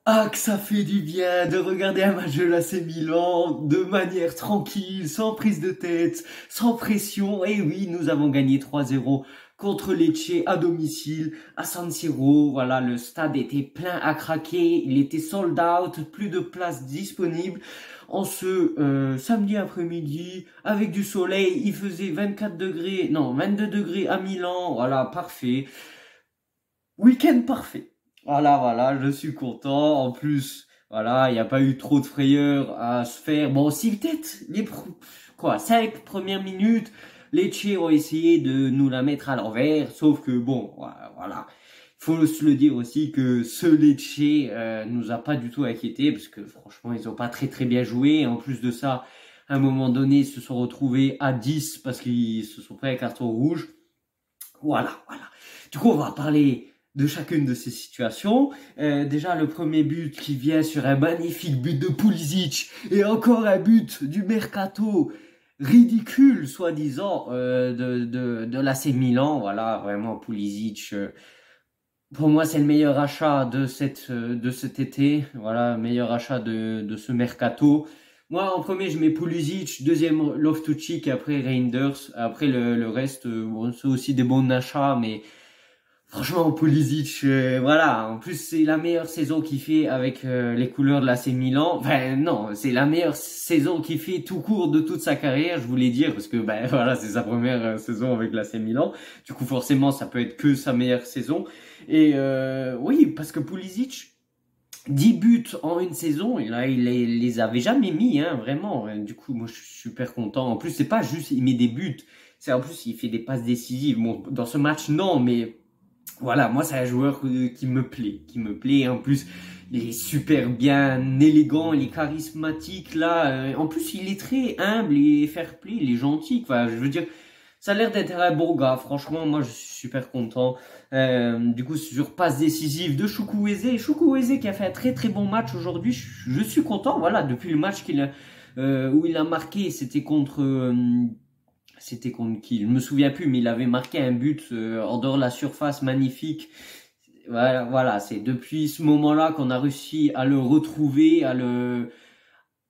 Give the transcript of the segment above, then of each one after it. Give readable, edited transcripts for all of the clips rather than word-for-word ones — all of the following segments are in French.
Ah, que ça fait du bien de regarder un match de l'AC Milan de manière tranquille, sans prise de tête, sans pression. Et oui, nous avons gagné 3-0 contre Lecce à domicile, à San Siro. Voilà, le stade était plein à craquer, il était sold out, plus de places disponibles. En ce samedi après-midi, avec du soleil, il faisait 24 degrés, non, 22 degrés à Milan. Voilà, parfait. Week-end parfait. Voilà, je suis content. En plus, voilà, il n'y a pas eu trop de frayeur à se faire. Bon, si peut-être quoi, 5 premières minutes, les Tchèques ont essayé de nous la mettre à l'envers, sauf que bon, voilà. Il faut se le dire aussi que ce Lecce nous a pas du tout inquiété parce que franchement, ils ont pas très bien joué. Et en plus de ça, à un moment donné, ils se sont retrouvés à 10 parce qu'ils se sont pris un carton rouge. Voilà. Du coup, on va parler de chacune de ces situations. Déjà, le premier but qui vient sur un magnifique but de Pulisic et encore un but du Mercato ridicule, soi-disant, de l'AC Milan. Voilà, vraiment, Pulisic, pour moi, c'est le meilleur achat de cet été. Voilà, meilleur achat de ce Mercato. Moi, en premier, je mets Pulisic, deuxième Loftus-Cheek, après Reinders. Après, le reste, bon, c'est aussi des bons achats, mais franchement, Pulisic, voilà. En plus, c'est la meilleure saison qu'il fait avec les couleurs de l'AC Milan. Enfin, non, c'est la meilleure saison qu'il fait tout court de toute sa carrière, je voulais dire, parce que ben voilà, c'est sa première saison avec l'AC Milan. Du coup, forcément, ça peut être que sa meilleure saison. Et oui, parce que Pulisic, 10 buts en une saison, et là, il les avait jamais mis, hein, vraiment. Du coup, moi, je suis super content. En plus, c'est pas juste, il met des buts. C'est en plus, il fait des passes décisives. Bon, dans ce match, non, mais voilà, moi, c'est un joueur qui me plaît. En plus, il est super bien élégant, il est charismatique, là. En plus, il est très humble et fair play, il est gentil. Enfin, je veux dire, ça a l'air d'être un bon gars. Franchement, moi, je suis super content. Du coup, sur passe décisive de Chukwueze. Chukwueze qui a fait un très bon match aujourd'hui. Je suis content. Voilà, depuis le match où il a marqué, c'était contre qui? Je me souviens plus, mais il avait marqué un but en dehors de la surface magnifique. Voilà, c'est depuis ce moment-là qu'on a réussi à le retrouver,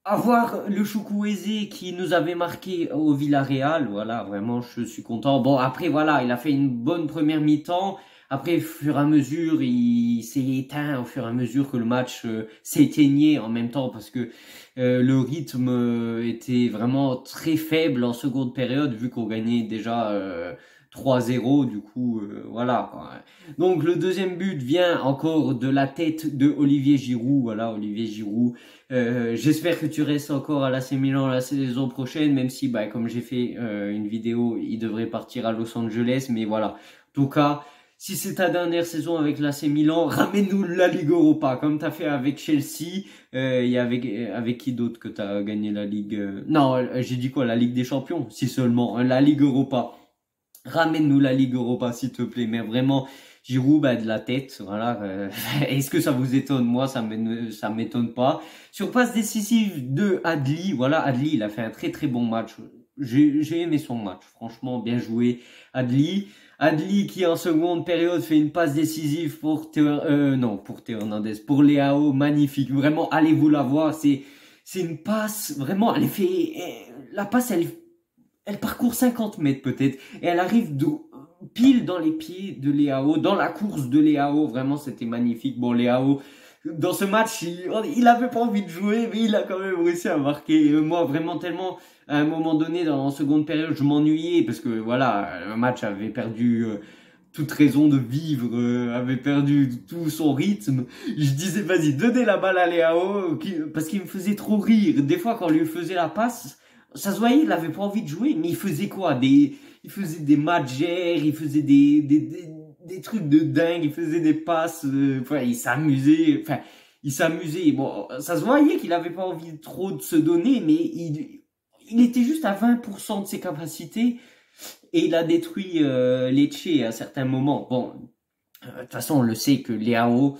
avoir le Chukwueze qui nous avait marqué au Villarreal. Voilà, vraiment, je suis content. Bon, après, voilà, il a fait une bonne première mi-temps. Après, au fur et à mesure, il s'est éteint au fur et à mesure que le match s'éteignait en même temps parce que le rythme était vraiment très faible en seconde période vu qu'on gagnait déjà 3-0. Du coup, voilà, quoi. Donc, le deuxième but vient encore de la tête de Olivier Giroud. Voilà, Olivier Giroud. J'espère que tu restes encore à l'AC Milan la saison prochaine, même si, bah, comme j'ai fait une vidéo, il devrait partir à Los Angeles. Mais voilà, en tout cas, si c'est ta dernière saison avec l'AC Milan, ramène-nous la Ligue Europa, comme t'as fait avec Chelsea. Et avec qui d'autre que t'as gagné la Ligue Non, j'ai dit quoi, la Ligue des Champions? Si seulement, la Ligue Europa. Ramène-nous la Ligue Europa, s'il te plaît. Mais vraiment, Giroud, bah, de la tête, voilà. Est-ce que ça vous étonne? Moi, ça m'étonne pas. Sur passe décisive de Adli, voilà, Adli, il a fait un très bon match. J'ai aimé son match, franchement, bien joué, Adli. Adli qui en seconde période fait une passe décisive pour pour Théo Hernandez, pour Leao, magnifique. Vraiment, allez vous la voir. C'est une passe, vraiment, la passe, elle parcourt 50 mètres peut-être et elle arrive pile dans les pieds de Leao, dans la course de Leao. Vraiment, c'était magnifique. Bon, Leao, dans ce match, il avait pas envie de jouer, mais il a quand même réussi à marquer. Moi, vraiment tellement, à un moment donné, en seconde période, je m'ennuyais parce que voilà, le match avait perdu toute raison de vivre, avait perdu tout son rythme. Je disais, vas-y, donnez la balle à Leao, parce qu'il me faisait trop rire. Des fois, quand on lui faisait la passe, ça se voyait, il avait pas envie de jouer, mais il faisait quoi? Il faisait des matchs, il faisait des trucs de dingue, il faisait des passes, enfin, il s'amusait. Bon, ça se voyait qu'il avait pas envie trop de se donner, mais il était juste à 20% de ses capacités et il a détruit Lecce à certains moments. Bon, de toute façon, on le sait que Leao,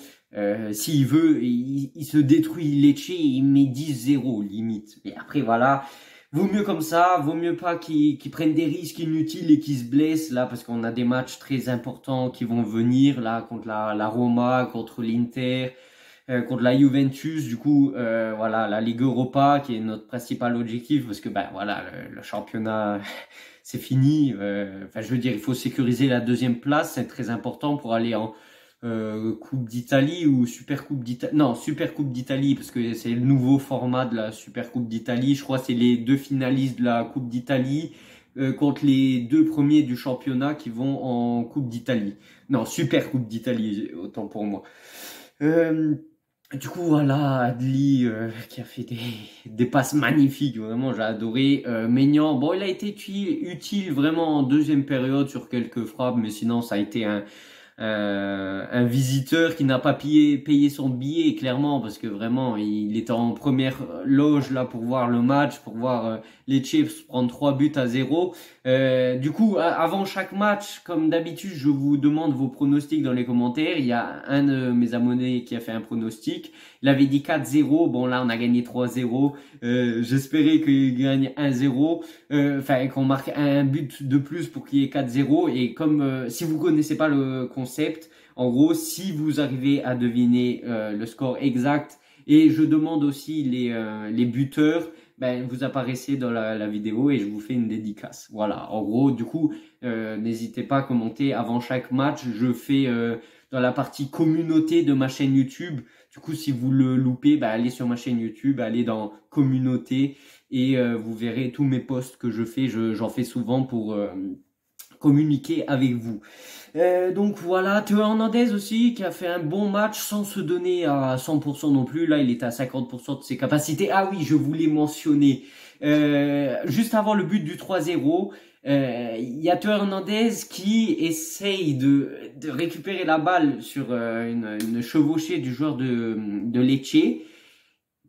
s'il veut, il se détruit Lecce et il met 10-0 limite. Et après, voilà, vaut mieux comme ça, vaut mieux pas qu'ils prennent des risques inutiles et qu'ils se blessent là, parce qu'on a des matchs très importants qui vont venir là, contre la Roma, contre l'Inter. contre la Juventus. Du coup, voilà, la Ligue Europa qui est notre principal objectif parce que ben voilà, le championnat c'est fini. Enfin, je veux dire, il faut sécuriser la deuxième place, c'est très important pour aller en Coupe d'Italie ou Super Coupe d'Italie. Non, Super Coupe d'Italie parce que c'est le nouveau format de la Super Coupe d'Italie. Je crois que c'est les deux finalistes de la Coupe d'Italie contre les deux premiers du championnat qui vont en Coupe d'Italie. Non, Super Coupe d'Italie, autant pour moi. Du coup, voilà, Adli qui a fait des passes magnifiques, vraiment, j'ai adoré. Maignan, bon, il a été utile vraiment en deuxième période sur quelques frappes, mais sinon, ça a été un visiteur qui n'a pas payé son billet, clairement, parce que vraiment, il était en première loge là pour voir le match, pour voir les Chiefs prendre 3 buts à 0. Du coup, avant chaque match, comme d'habitude, je vous demande vos pronostics dans les commentaires. Il y a un de mes abonnés qui a fait un pronostic. Il avait dit 4-0. Bon, là, on a gagné 3-0. J'espérais qu'il gagne 1-0. Enfin, qu'on marque un but de plus pour qu'il y ait 4-0. Et comme si vous connaissez pas le concept, en gros, si vous arrivez à deviner le score exact, et je demande aussi les buteurs, ben, vous apparaissez dans la vidéo et je vous fais une dédicace. Voilà, en gros, du coup, n'hésitez pas à commenter avant chaque match. Je fais dans la partie communauté de ma chaîne YouTube. Du coup, si vous le loupez, ben, allez sur ma chaîne YouTube, allez dans communauté et vous verrez tous mes posts que je fais. J'en fais souvent pour communiquer avec vous. Donc voilà, Théo Hernandez aussi qui a fait un bon match sans se donner à 100% non plus. Là, il est à 50% de ses capacités. Ah oui, je voulais mentionner, juste avant le but du 3-0, il y a Théo Hernandez qui essaye de récupérer la balle sur une chevauchée du joueur de Lecce.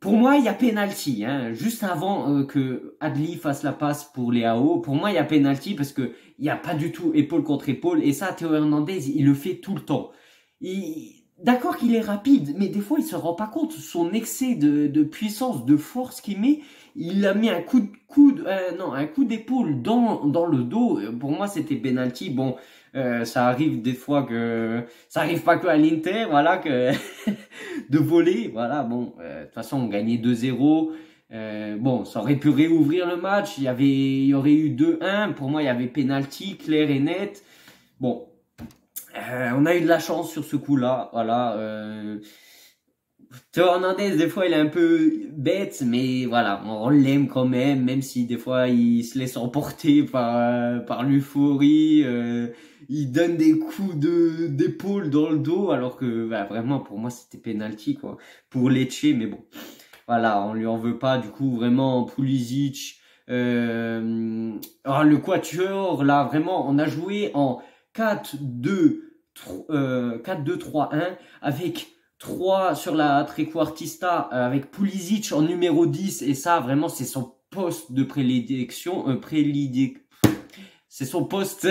Pour moi, il y a penalty, hein. Juste avant que Adli fasse la passe pour Leao, pour moi, il y a penalty parce que il y a pas du tout épaule contre épaule. Et ça, Théo Hernandez, il le fait tout le temps. D'accord qu'il est rapide, mais des fois, il se rend pas compte son excès de puissance, de force qu'il met. Il a mis un un coup d'épaule dans le dos. Pour moi, c'était penalty. Bon, ça arrive des fois que ça arrive pas que à l'Inter, voilà, que de voler, voilà. Bon, de toute façon, on gagnait 2-0. Bon, ça aurait pu réouvrir le match. Il y aurait eu 2-1. Pour moi, il y avait penalty clair et net. Bon, on a eu de la chance sur ce coup-là, voilà. Théo Hernandez, des fois, il est un peu bête, mais voilà, on l'aime quand même si des fois, il se laisse emporter par l'euphorie. Il donne des coups d'épaule dans le dos, alors que bah, vraiment, pour moi, c'était penalty, quoi. Pour Lecce, mais bon, voilà, on lui en veut pas. Du coup, vraiment, Pulisic, le quatuor, là, vraiment, on a joué en 4-2-3-1 avec 3 sur la trequartista avec Pulisic en numéro 10 et ça vraiment c'est son poste de prédilection c'est son poste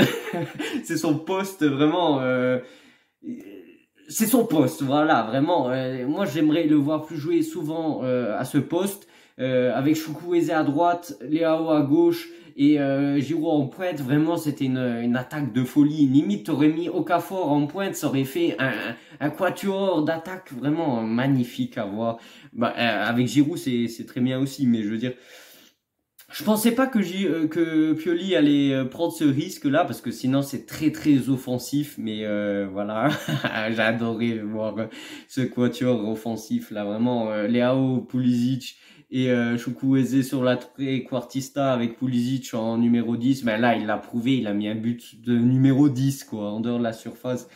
c'est son poste vraiment c'est son poste voilà vraiment moi j'aimerais le voir plus jouer souvent à ce poste avec Chukwueze à droite, Leao à gauche et Giroud en pointe. Vraiment c'était une attaque de folie, limite t'aurais mis Okafor en pointe, ça aurait fait un quatuor d'attaque vraiment magnifique à voir. Bah, avec Giroud c'est très bien aussi, mais je veux dire je pensais pas que Pioli allait prendre ce risque là parce que sinon c'est très très offensif, mais voilà. J'ai adoré voir ce quatuor offensif là, vraiment Leao, Pulisic et Chukwueze sur la trequartista avec Pulisic en numéro 10. Ben là il l'a prouvé, il a mis un but de numéro 10 quoi, en dehors de la surface.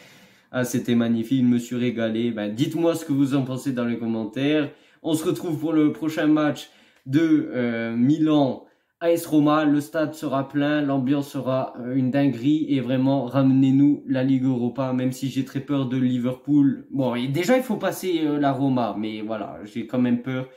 Ah, c'était magnifique, je me suis régalé. Ben dites-moi ce que vous en pensez dans les commentaires. On se retrouve pour le prochain match de Milan AS Roma. Le stade sera plein, l'ambiance sera une dinguerie et vraiment ramenez-nous la Ligue Europa, même si j'ai très peur de Liverpool. Bon, déjà il faut passer la Roma, mais voilà, j'ai quand même peur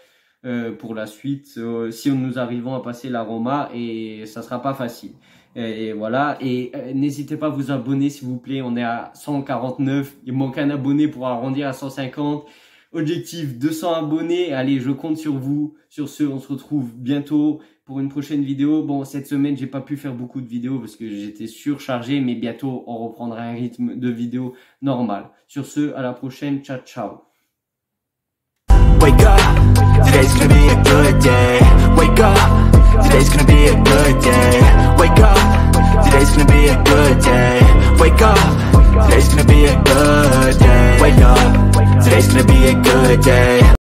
pour la suite si nous arrivons à passer la Roma et ça sera pas facile. Et voilà, et n'hésitez pas à vous abonner s'il vous plaît, on est à 149, il manque un abonné pour arrondir à 150. Objectif 200 abonnés, allez je compte sur vous. Sur ce, on se retrouve bientôt pour une prochaine vidéo. Bon, cette semaine j'ai pas pu faire beaucoup de vidéos parce que j'étais surchargé, mais bientôt on reprendra un rythme de vidéo normal. Sur ce, à la prochaine, ciao ciao. Wake up, today's gonna be a good day. Wake up, today's gonna be a good day. Wake up, today's gonna be a good day. Wake up, today's gonna be a good day. Wake up, today's gonna be a good day.